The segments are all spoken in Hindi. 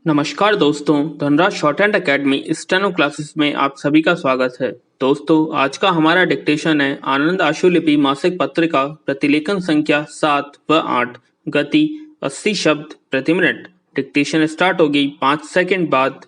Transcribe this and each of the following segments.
नमस्कार दोस्तों, Dhanraj short hand academy steno classes में आप सभी का स्वागत है। दोस्तों, आज का हमारा डिक्टेशन है आनंद आशुलिपि मासिक पत्रिका प्रतिलेखन संख्या 7 व 8, गति 80 शब्द प्रति मिनट। डिक्टेशन स्टार्ट होगी 5 सेकंड बाद।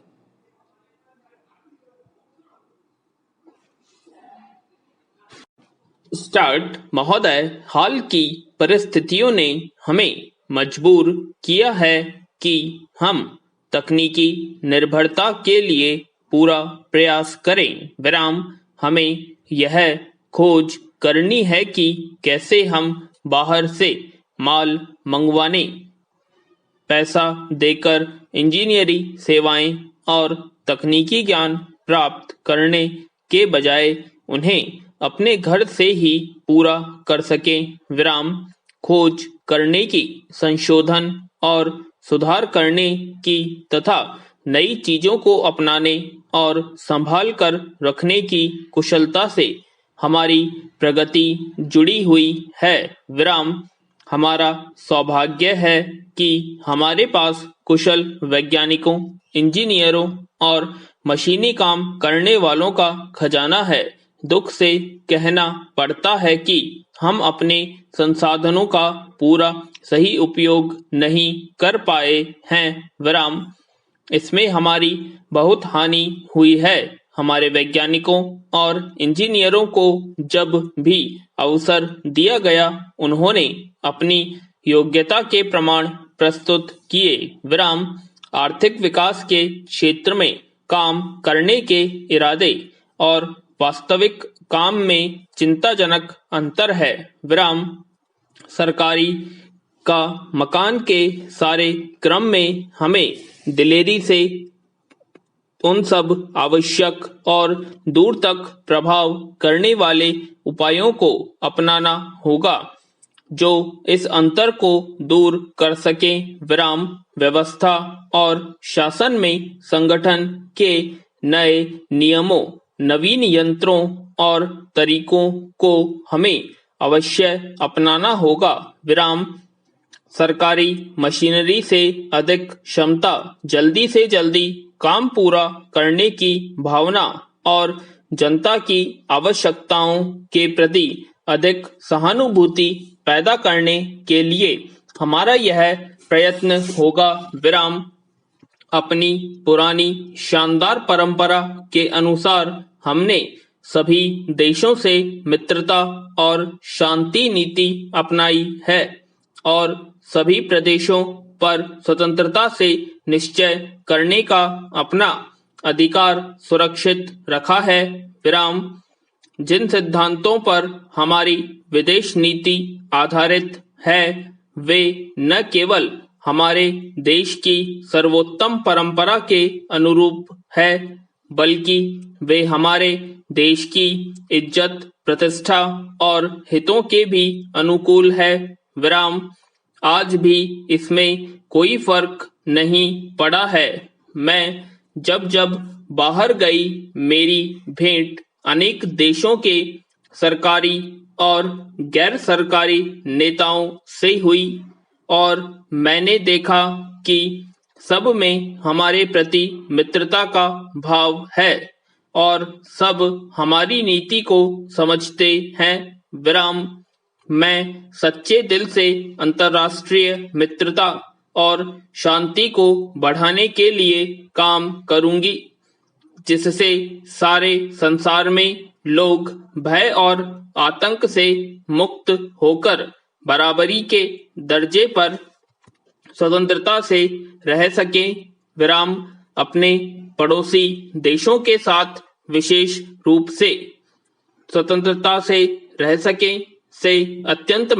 स्टार्ट। महोदय, हाल की परिस्थितियों ने हमें मजबूर किया है कि हम तकनीकी निर्भरता के लिए पूरा प्रयास करें। विराम। हमें यह खोज करनी है कि कैसे हम बाहर से माल मंगवाने, पैसा देकर इंजीनियरी सेवाएं और तकनीकी ज्ञान प्राप्त करने के बजाय उन्हें अपने घर से ही पूरा कर सकें। विराम। खोज करने की, संशोधन और सुधार करने की तथा नई चीजों को अपनाने और संभाल कर रखने की कुशलता से हमारी प्रगति जुड़ी हुई है। विराम। हमारा सौभाग्य है कि हमारे पास कुशल वैज्ञानिकों, इंजीनियरों और मशीनी काम करने वालों का खजाना है। दुख से कहना पड़ता है कि हम अपने संसाधनों का पूरा सही उपयोग नहीं कर पाए हैं। विराम। इसमें हमारी बहुत हानि हुई है। हमारे वैज्ञानिकों और इंजीनियरों को जब भी अवसर दिया गया, उन्होंने अपनी योग्यता के प्रमाण प्रस्तुत किए। विराम। आर्थिक विकास के क्षेत्र में काम करने के इरादे और वास्तविक काम में चिंताजनक अंतर है। विराम। सरकारी का मकान के सारे क्रम में हमें दिलेरी से उन सब आवश्यक और दूर तक प्रभाव करने वाले उपायों को अपनाना होगा जो इस अंतर को दूर कर सकें। विराम। व्यवस्था और शासन में संगठन के नए नियमों, नवीन यंत्रों और तरीकों को हमें अवश्य अपनाना होगा। विराम। सरकारी मशीनरी से अधिक क्षमता, जल्दी से जल्दी काम पूरा करने की भावना और जनता की आवश्यकताओं के प्रति अधिक सहानुभूति पैदा करने के लिए हमारा यह प्रयत्न होगा। विराम। अपनी पुरानी शानदार परंपरा के अनुसार हमने सभी देशों से मित्रता और शांति नीति अपनाई है और सभी प्रदेशों पर स्वतंत्रता से निश्चय करने का अपना अधिकार सुरक्षित रखा है। विराम। जिन सिद्धांतों पर हमारी विदेश नीति आधारित है, वे न केवल हमारे देश की सर्वोत्तम परंपरा के अनुरूप है, बल्कि वे हमारे देश की इज्जत, प्रतिष्ठा और हितों के भी अनुकूल है। विराम। आज भी इसमें कोई फर्क नहीं पड़ा है। मैं जब जब बाहर गई, मेरी भेंट अनेक देशों के सरकारी और गैर सरकारी नेताओं से हुई और मैंने देखा कि सब में हमारे प्रति मित्रता का भाव है और सब हमारी नीति को समझते हैं। विराम। मैं सच्चे दिल से अंतर्राष्ट्रीय मित्रता और शांति को बढ़ाने के लिए काम करूंगी, जिससे सारे संसार में लोग भय और आतंक से मुक्त होकर बराबरी के दर्जे पर स्वतंत्रता से रह सकें। विराम। अपने पड़ोसी देशों के साथ विशेष रूप से स्वतंत्रता से रह सकें से अत्यंत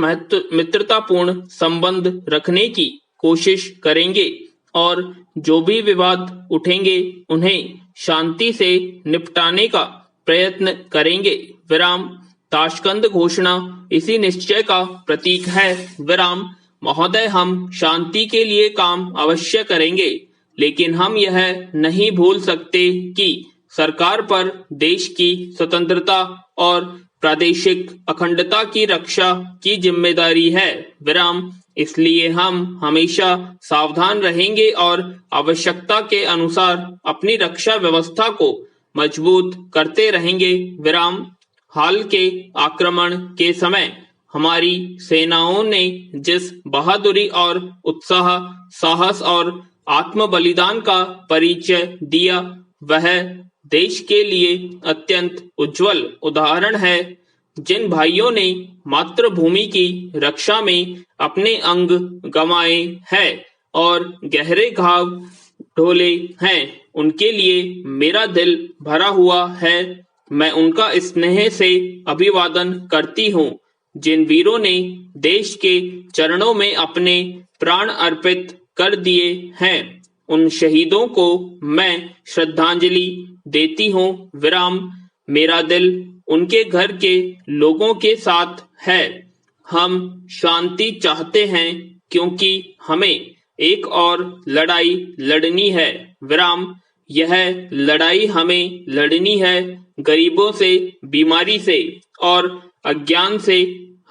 मित्रतापूर्ण संबंध रखने की कोशिश करेंगे और जो भी विवाद उठेंगे उन्हें शांति से निपटाने का प्रयत्न करेंगे। विराम। ताशकंद घोषणा इसी निश्चय का प्रतीक है। विराम। महोदय, हम शांति के लिए काम अवश्य करेंगे, लेकिन हम यह नहीं भूल सकते कि सरकार पर देश की स्वतंत्रता और प्रादेशिक अखंडता की रक्षा की जिम्मेदारी है। विराम। इसलिए हम हमेशा सावधान रहेंगे और आवश्यकता के अनुसार अपनी रक्षा व्यवस्था को मजबूत करते रहेंगे। विराम। हाल के आक्रमण के समय हमारी सेनाओं ने जिस बहादुरी और उत्साह, साहस और आत्म बलिदान का परिचय दिया, वह देश के लिए अत्यंत उज्जवल उदाहरण है। जिन भाइयों ने मातृभूमि की रक्षा में अपने अंग गंवाए हैं और गहरे घाव ढोले हैं, उनके लिए मेरा दिल भरा हुआ है। मैं उनका स्नेह से अभिवादन करती हूँ। जिन वीरों ने देश के चरणों में अपने प्राण अर्पित कर दिए हैं, उन शहीदों को मैं श्रद्धांजलि देती हूँ। विराम। मेरा दिल उनके घर के लोगों के साथ है। हम शांति चाहते हैं क्योंकि हमें एक और लड़ाई लड़नी है। विराम। यह लड़ाई हमें लड़नी है गरीबों से, बीमारी से और अज्ञान से।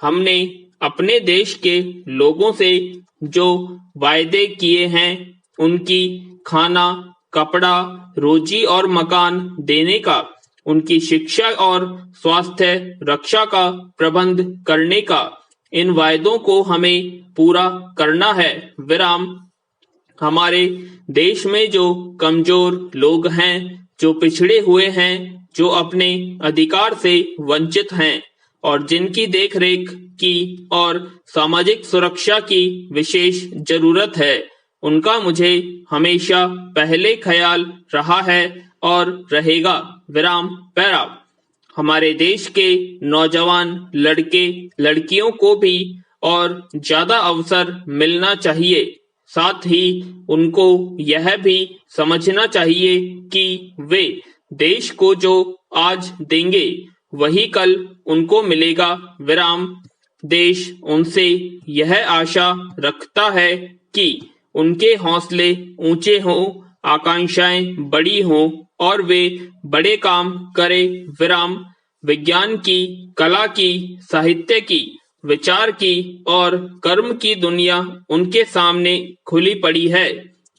हमने अपने देश के लोगों से जो वायदे किए हैं, उनकी खाना, कपड़ा, रोजी और मकान देने का, उनकी शिक्षा और स्वास्थ्य रक्षा का प्रबंध करने का, इन वायदों को हमें पूरा करना है। विराम। हमारे देश में जो कमजोर लोग हैं, जो पिछड़े हुए हैं, जो अपने अधिकार से वंचित हैं और जिनकी देखरेख की और सामाजिक सुरक्षा की विशेष जरूरत है, उनका मुझे हमेशा पहले ख्याल रहा है और रहेगा। विराम। पैरा। हमारे देश के नौजवान लड़के लड़कियों को भी और ज्यादा अवसर मिलना चाहिए। साथ ही उनको यह भी समझना चाहिए कि वे देश को जो आज देंगे, वही कल उनको मिलेगा। विराम। देश उनसे यह आशा रखता है कि उनके हौसले ऊंचे हों, आकांक्षाएं बड़ी हों और वे बड़े काम करें। विराम। विज्ञान की, कला की, साहित्य की, विचार की और कर्म की दुनिया उनके सामने खुली पड़ी है।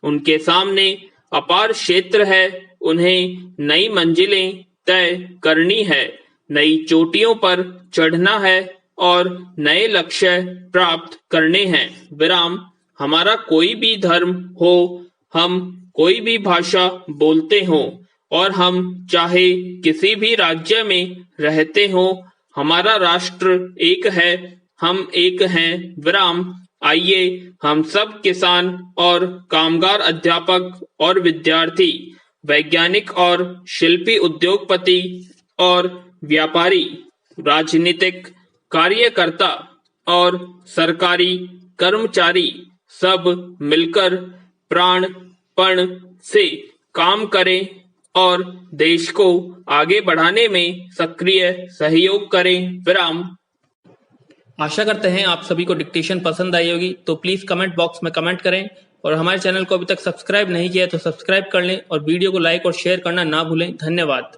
उनके सामने अपार क्षेत्र है। उन्हें नई मंजिलें तय करनी है, नई चोटियों पर चढ़ना है और नए लक्ष्य प्राप्त करने हैं। विराम। हमारा कोई भी धर्म हो, हम कोई भी भाषा बोलते हों और हम चाहे किसी भी राज्य में रहते हों, हमारा राष्ट्र एक है, हम एक हैं। विराम। आइए हम सब किसान और कामगार, अध्यापक और विद्यार्थी, वैज्ञानिक और शिल्पी, उद्योगपति और व्यापारी, राजनीतिक कार्यकर्ता और सरकारी कर्मचारी सब मिलकर प्राणपण से काम करें और देश को आगे बढ़ाने में सक्रिय सहयोग करें। विराम। आशा करते हैं आप सभी को डिक्टेशन पसंद आई होगी, तो प्लीज कमेंट बॉक्स में कमेंट करें और हमारे चैनल को अभी तक सब्सक्राइब नहीं किया है तो सब्सक्राइब कर लें और वीडियो को लाइक और शेयर करना ना भूलें। धन्यवाद।